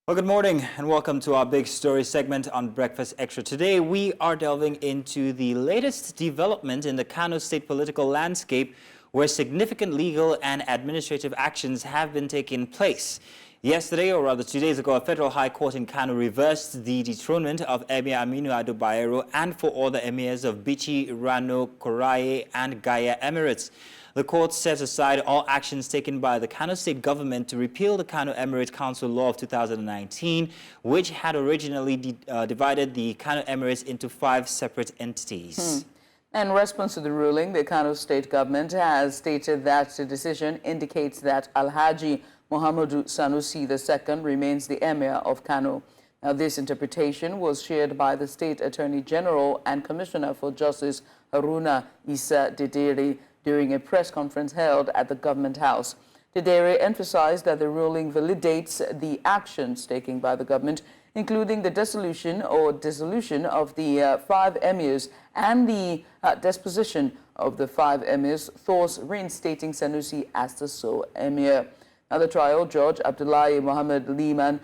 Well, good morning and welcome to our big story segment on Breakfast Extra. Today, we are delving into the latest development in the Kano State political landscape where significant legal and administrative actions have been taking place. Yesterday, or rather 2 days ago, a federal high court in Kano reversed the dethronement of Emir Aminu Ado-Bayero and for all the emirs of Bichi, Rano, Koraye and Gaya Emirates. The court set aside all actions taken by the Kano State government to repeal the Kano Emirate Council Law of 2019, which had originally divided the Kano Emirates into 5 separate entities. In response to the ruling, the Kano State government has stated that the decision indicates that Alhaji Muhammadu Sanusi II remains the Emir of Kano. Now, this interpretation was shared by the State Attorney General and Commissioner for Justice Haruna Issa Dedere during a press conference held at the Government House. Dedere emphasized that the ruling validates the actions taken by the government, including the dissolution or dissolution of the 5 emirs and the disposition of the 5 emirs, thus reinstating Sanusi as the sole emir. Now, the trial judge, Abdullahi Muhammad Liman,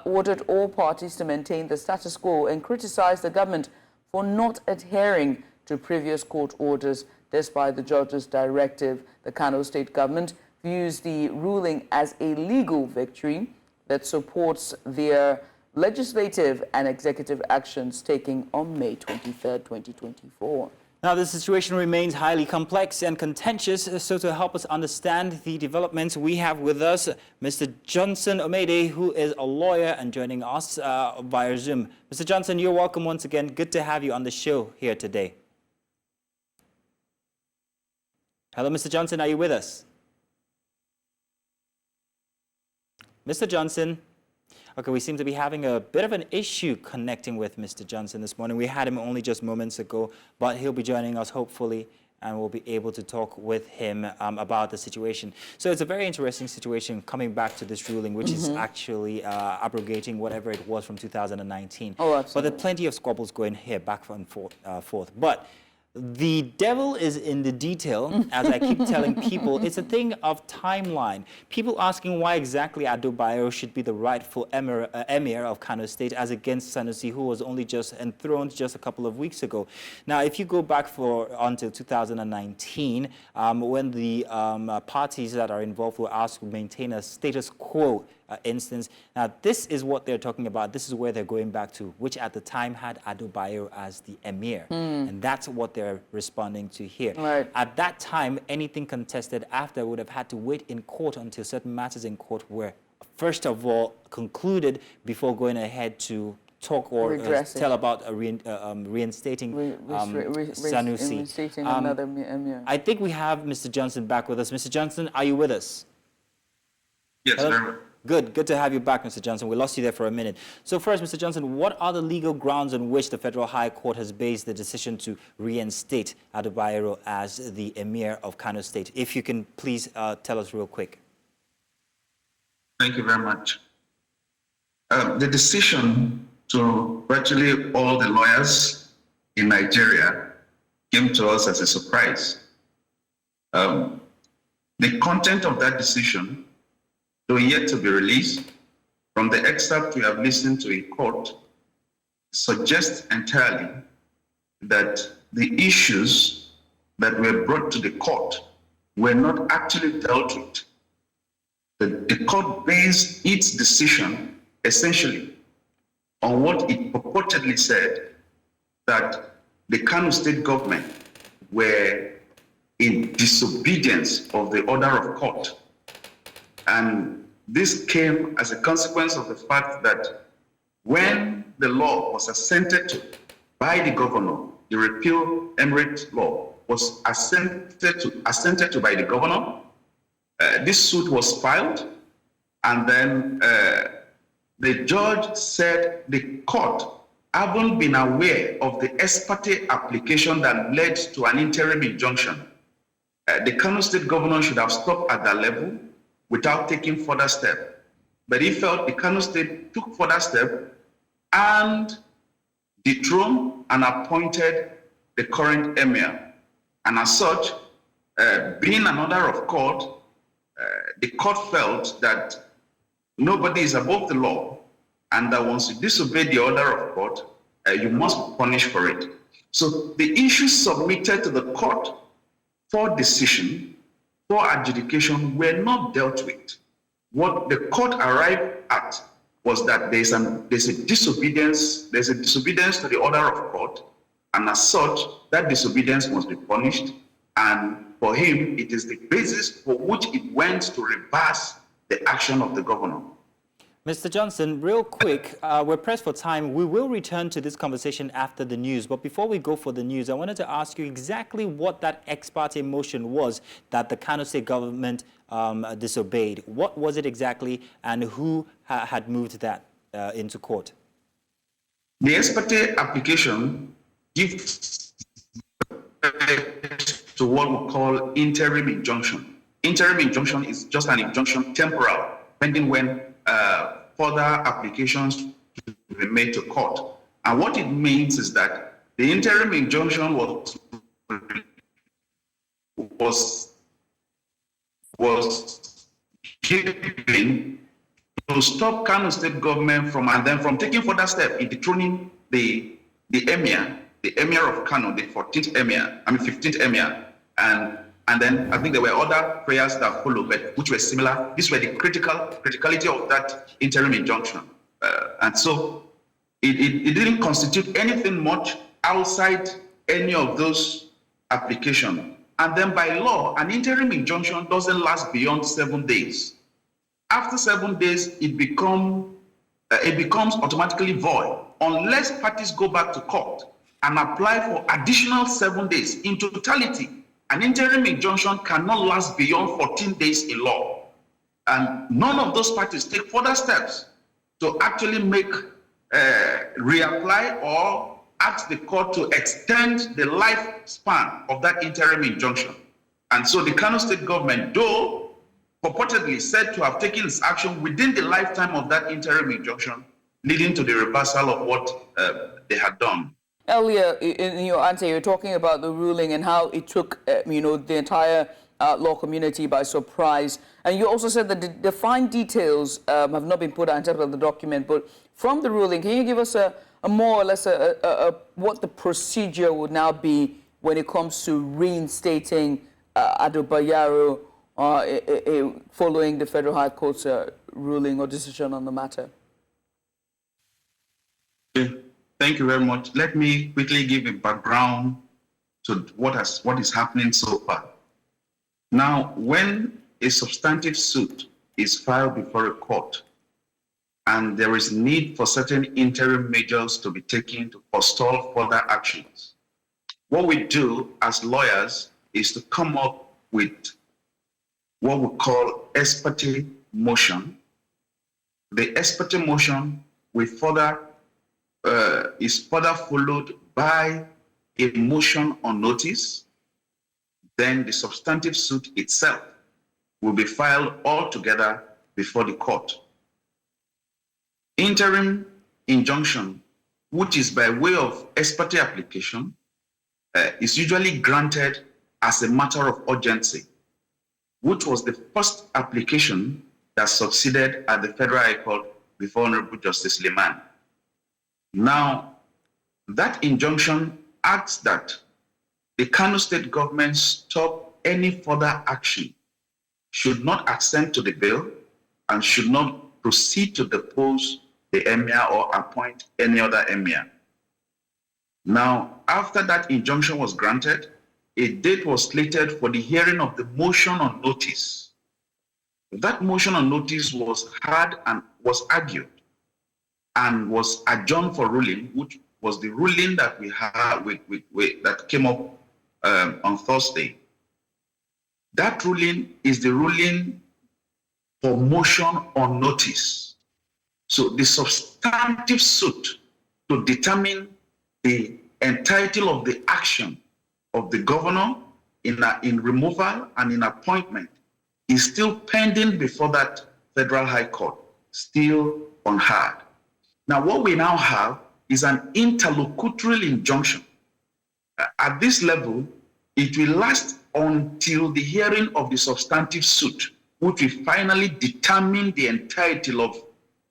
ordered all parties to maintain the status quo and criticized the government for not adhering to previous court orders. Despite the judge's directive, the Kano State government views the ruling as a legal victory that supports their legislative and executive actions taken on May 23, 2024. Now, the situation remains highly complex and contentious, so to help us understand the developments, we have with us Mr. Johnson Omede, who is a lawyer and joining us via Zoom. Mr. Johnson, you're welcome once again. Good to have you on the show here today. Hello, Mr. Johnson, are you with us? Mr. Johnson? Okay, we seem to be having a bit of an issue connecting with Mr. Johnson this morning. We had him only just moments ago, but he'll be joining us hopefully, and we'll be able to talk with him about the situation. So it's a very interesting situation coming back to this ruling, which is actually abrogating whatever it was from 2019. Oh, absolutely. But there are plenty of squabbles going here, back and forth. But the devil is in the detail, as I keep telling people. It's a thing of timeline. People asking why exactly Ado-Bayero should be the rightful emir of Kano State as against Sanusi, who was only just enthroned just a couple of weeks ago. Now, if you go back until 2019, when the parties that are involved were asked to maintain a status quo instance. Now, this is what they're talking about. This is where they're going back to, which at the time had Ado-Bayero as the emir. And that's what they're responding to here. Right. At that time, anything contested after would have had to wait in court until certain matters in court were, first of all, concluded before going ahead to talk or tell about reinstating Sanusi. Reinstating another emir. I think we have Mr. Johnson back with us. Mr. Johnson, are you with us? Yes, sir. Good to have you back, Mr. Johnson. We lost you there for a minute. So first, Mr. Johnson, what are the legal grounds on which the Federal High Court has based the decision to reinstate Ado-Bayero as the Emir of Kano State? If you can please tell us real quick. Thank you very much. The decision to virtually all the lawyers in Nigeria came to us as a surprise. The content of that decision, though yet to be released, from the excerpt we have listened to in court, suggests entirely that the issues that were brought to the court were not actually dealt with. The court based its decision essentially on what it purportedly said, that the Kano State government were in disobedience of the order of court. And this came as a consequence of the fact that when the law was assented to by the governor, the repeal Emirate law was assented to by the governor, this suit was filed, and then the judge said the court haven't been aware of the ex parte application that led to an interim injunction. The Kano State governor should have stopped at that level without taking further step. But he felt the Kano State took further step and dethroned and appointed the current emir. And as such, being an order of court, the court felt that nobody is above the law and that once you disobey the order of court, you must be punished for it. So the issues submitted to the court for decision, for adjudication, were not dealt with. What the court arrived at was that there's a disobedience to the order of court, and as such, that disobedience must be punished. And for him, it is the basis for which it went to reverse the action of the governor. Mr. Johnson, real quick, we're pressed for time. We will return to this conversation after the news. But before we go for the news, I wanted to ask you exactly what that ex parte motion was that the Kano State government disobeyed. What was it exactly, and who had moved that into court? The ex parte application gives to what we call interim injunction. Interim injunction is just an injunction, temporal, pending when further applications to be made to court. And what it means is that the interim injunction was given to stop Kano State government from taking further steps in dethroning the Emir of Kano, the 15th Emir, and then I think there were other prayers that followed, but which were similar. These were the criticality of that interim injunction. And so it didn't constitute anything much outside any of those applications. And then by law, an interim injunction doesn't last beyond 7 days. After 7 days, it becomes automatically void unless parties go back to court and apply for additional 7 days. In totality, an interim injunction cannot last beyond 14 days in law. And none of those parties take further steps to actually reapply or ask the court to extend the lifespan of that interim injunction. And so the Kano State government, though purportedly said to have taken its action within the lifetime of that interim injunction, leading to the reversal of what they had done. Earlier in your answer, you're talking about the ruling and how it took, the entire law community by surprise. And you also said that the fine details have not been put out in terms of the document. But from the ruling, can you give us a more or less what the procedure would now be when it comes to reinstating Ado-Bayero following the Federal High Court's ruling or decision on the matter? Thank you very much. Let me quickly give a background to what is happening so far. Now, when a substantive suit is filed before a court and there is need for certain interim measures to be taken to forestall further actions, what we do as lawyers is to come up with what we call ex parte motion. The ex parte motion will is further followed by a motion on notice. Then the substantive suit itself will be filed all together before the court. Interim injunction, which is by way of ex parte application, is usually granted as a matter of urgency, which was the first application that succeeded at the Federal High Court before Honorable Justice Liman. Now, that injunction asks that the Kano State government stop any further action, should not assent to the bill, and should not proceed to depose the emir or appoint any other emir. Now, after that injunction was granted, a date was slated for the hearing of the motion on notice. That motion on notice was heard and was argued and was adjourned for ruling, which was the ruling that we had that came up on Thursday. That ruling is the ruling for motion on notice. So the substantive suit to determine the entitle of the action of the governor in removal and in appointment is still pending before that Federal High Court, still unheard. Now, what we now have is an interlocutory injunction. At this level, it will last until the hearing of the substantive suit, which will finally determine the entitle of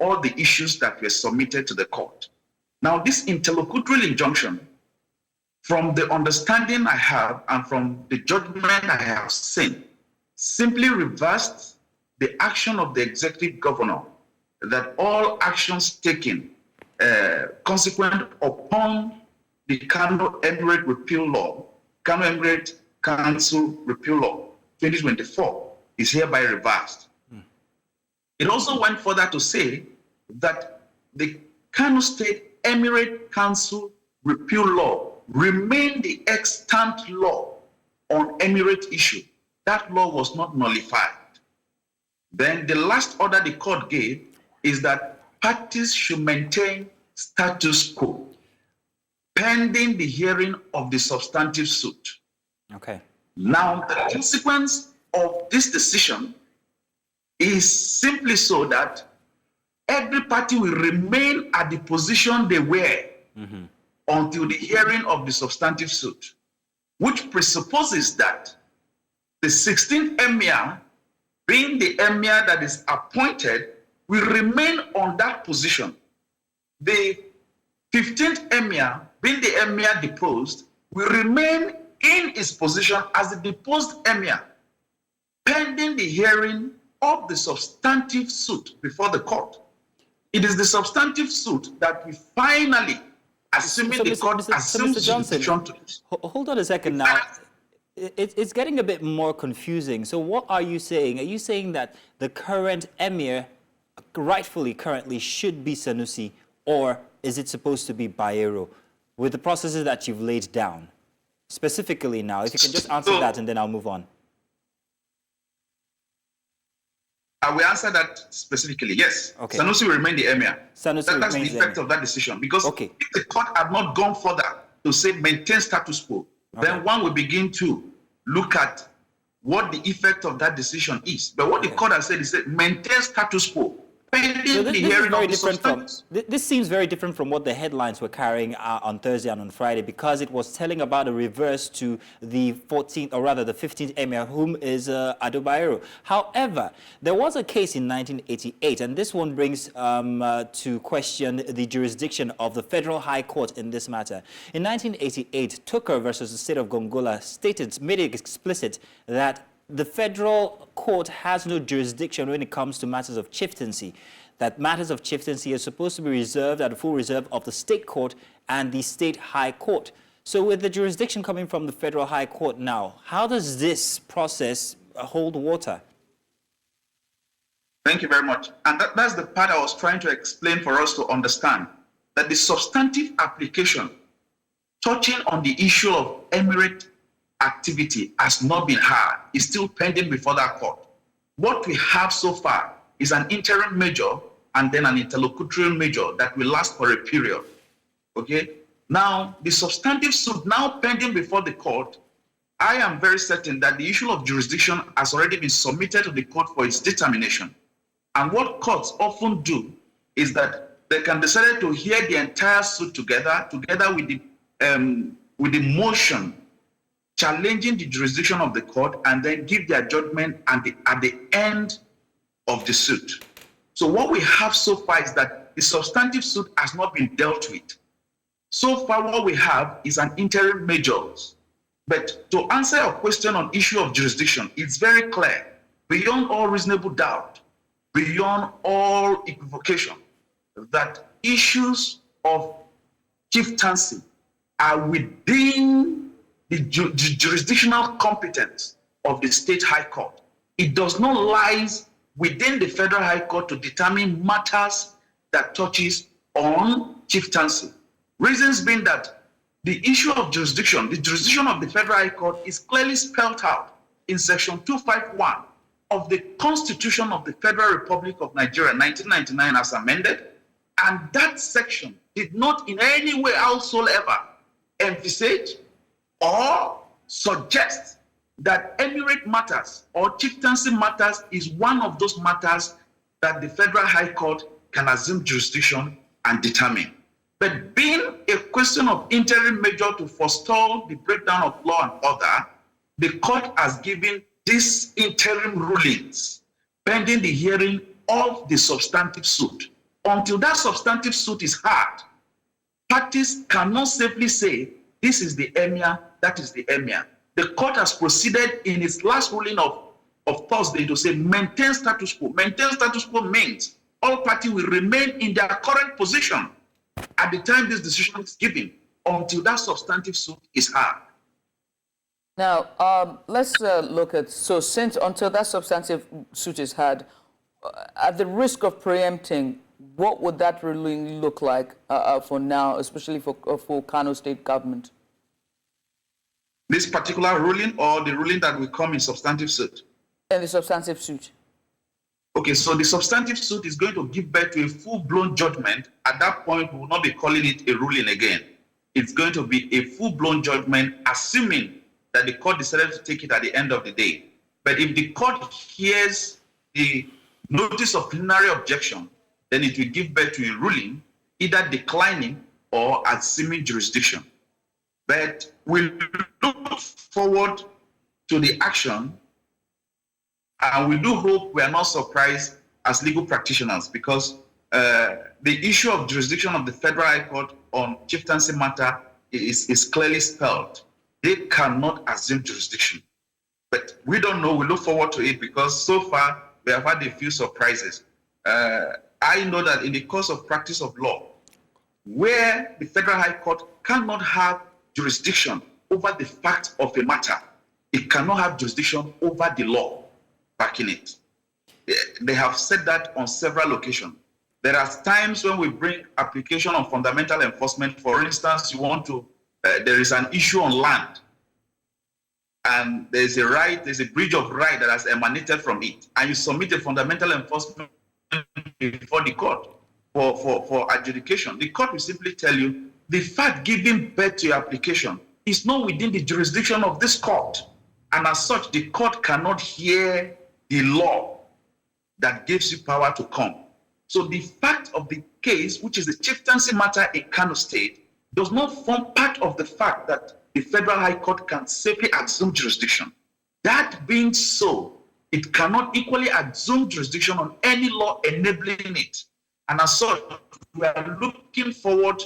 all the issues that were submitted to the court. Now, this interlocutory injunction, from the understanding I have and from the judgment I have seen, simply reversed the action of the executive governor that all actions taken consequent upon the Kano Emirate repeal law, Kano Emirate Council repeal law 2024 is hereby reversed. It also went further to say that the Kano State Emirate Council repeal law remained the extant law on Emirate issue. That law was not nullified. Then the last order the court gave is that parties should maintain status quo pending the hearing of the substantive suit. Okay. Now, the consequence of this decision is simply so that every party will remain at the position they were until the hearing of the substantive suit, which presupposes that the 16th emir, being the emir that is appointed, will remain on that position. The 15th emir, being the emir deposed, will remain in his position as the deposed emir, pending the hearing of the substantive suit before the court. It is the substantive suit that we finally, assuming the court assumes jurisdiction to it. Hold on a second now. It's getting a bit more confusing. So what are you saying? Are you saying that the current emir currently should be Sanusi, or is it supposed to be Bayero, with the processes that you've laid down? Specifically now, if you can just answer that and then I'll move on. I will answer that specifically, yes. Okay. Sanusi will remain the emir. That's the effect of that decision. Because if the court had not gone further to say maintain status quo, then one will begin to look at what the effect of that decision is. But what the court has said is that maintain status quo. So this seems very different from what the headlines were carrying on Thursday and on Friday, because it was telling about a reverse to the 14th, or rather the 15th emir, whom is Ado-Bayero. However, there was a case in 1988, and this one brings to question the jurisdiction of the Federal High Court in this matter. In 1988, Tucker versus the state of Gongola made it explicit that the federal court has no jurisdiction when it comes to matters of chieftaincy, that matters of chieftaincy are supposed to be reserved at the full reserve of the state court and the state high court. So with the jurisdiction coming from the Federal High Court now, how does this process hold water? Thank you very much. And that's the part I was trying to explain for us to understand, that the substantive application touching on the issue of emirate activity has not been heard. It's still pending before that court. What we have so far is an interim measure and then an interlocutory measure that will last for a period. Okay? Now, the substantive suit now pending before the court, I am very certain that the issue of jurisdiction has already been submitted to the court for its determination. And what courts often do is that they can decide to hear the entire suit together with the motion challenging the jurisdiction of the court, and then give their judgment at the end of the suit. So what we have so far is that the substantive suit has not been dealt with. So far what we have is an interim measures. But to answer your question on issue of jurisdiction, it's very clear, beyond all reasonable doubt, beyond all equivocation, that issues of chieftaincy are within the jurisdictional competence of the state high court. It does not lie within the Federal High Court to determine matters that touches on chieftaincy. Reasons being that the issue of jurisdiction, the jurisdiction of the Federal High Court is clearly spelled out in section 251 of the Constitution of the Federal Republic of Nigeria, 1999 as amended. And that section did not in any way whatsoever emphasize or suggest that emirate matters or chieftaincy matters is one of those matters that the Federal High Court can assume jurisdiction and determine. But being a question of interim measure to forestall the breakdown of law and order, the court has given these interim rulings pending the hearing of the substantive suit until that substantive suit is heard, parties cannot safely say, this is the emir, that is the emir. The court has proceeded in its last ruling of Thursday to say maintain status quo. Maintain status quo means all parties will remain in their current position at the time this decision is given until that substantive suit is heard. Now, let's look at, so since until that substantive suit is heard, at the risk of preempting, what would that ruling look like for now, especially for Kano State government? This particular ruling or the ruling that will come in substantive suit? In the substantive suit. Okay, so the substantive suit is going to give birth to a full-blown judgment. At that point, we will not be calling it a ruling again. It's going to be a full-blown judgment, assuming that the court decided to take it at the end of the day. But if the court hears the notice of preliminary objection, then it will give birth to a ruling, either declining or assuming jurisdiction. But we look forward to the action, and we do hope we are not surprised as legal practitioners, because the issue of jurisdiction of the Federal High Court on chieftaincy matter is clearly spelled. They cannot assume jurisdiction. But we don't know. We look forward to it because so far we have had a few surprises. I know that in the course of practice of law, where the Federal High Court cannot have jurisdiction over the fact of a matter, it cannot have jurisdiction over the law backing it. They have said that on several occasions. There are times when we bring application on fundamental enforcement. For instance, you want to, there is an issue on land, and there's a right, there's a breach of right that has emanated from it, and you submit a fundamental enforcement before the court for adjudication. The court will simply tell you the fact giving birth to your application is not within the jurisdiction of this court, and as such, the court cannot hear the law that gives you power to come. So the fact of the case, which is the chieftaincy matter in Kano State, does not form part of the fact that the Federal High Court can safely assume jurisdiction. That being so, it cannot equally assume jurisdiction on any law enabling it. And as such, we are looking forward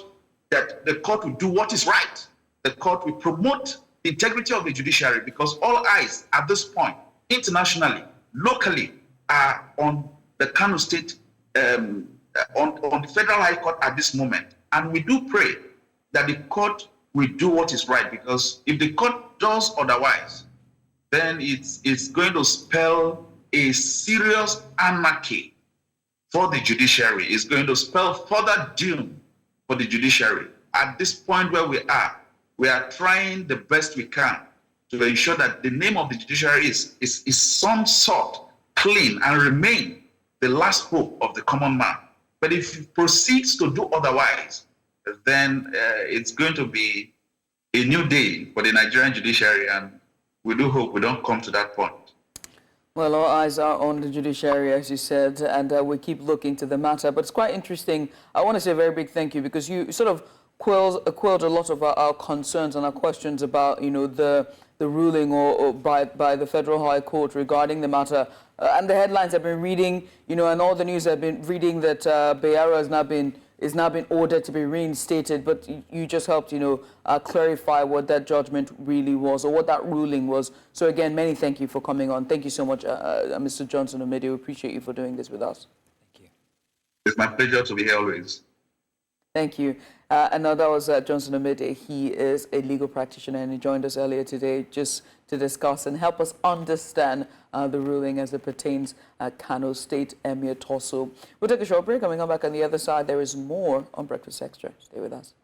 that the court will do what is right. The court will promote the integrity of the judiciary, because all eyes at this point, internationally, locally, are on the Kano State, on the Federal High Court at this moment. And we do pray that the court will do what is right, because if the court does otherwise, then it's going to spell a serious anarchy for the judiciary. It's going to spell further doom for the judiciary. At this point where we are trying the best we can to ensure that the name of the judiciary is some sort clean and remain the last hope of the common man. But if it proceeds to do otherwise, then it's going to be a new day for the Nigerian judiciary, and we do hope we don't come to that point. Well, our eyes are on the judiciary, as you said, and we keep looking to the matter. But it's quite interesting. I want to say a very big thank you, because you sort of quelled a lot of our concerns and our questions about, you know, the ruling or by the Federal High Court regarding the matter. And the headlines I've been reading, you know, and all the news I've been reading that Bayero is now been ordered to be reinstated. But you just helped, you know, clarify what that judgment really was, or what that ruling was. So again, many thank you for coming on. Thank you so much, Mr. Johnson Omede. We appreciate you for doing this with us. Thank you. It's my pleasure to be here always. Thank you. And now that was Johnson Omede. He is a legal practitioner, and he joined us earlier today just to discuss and help us understand the ruling as it pertains Kano State Emir Torso. We'll take a short break. Coming on back on the other side, there is more on Breakfast Extra. Stay with us.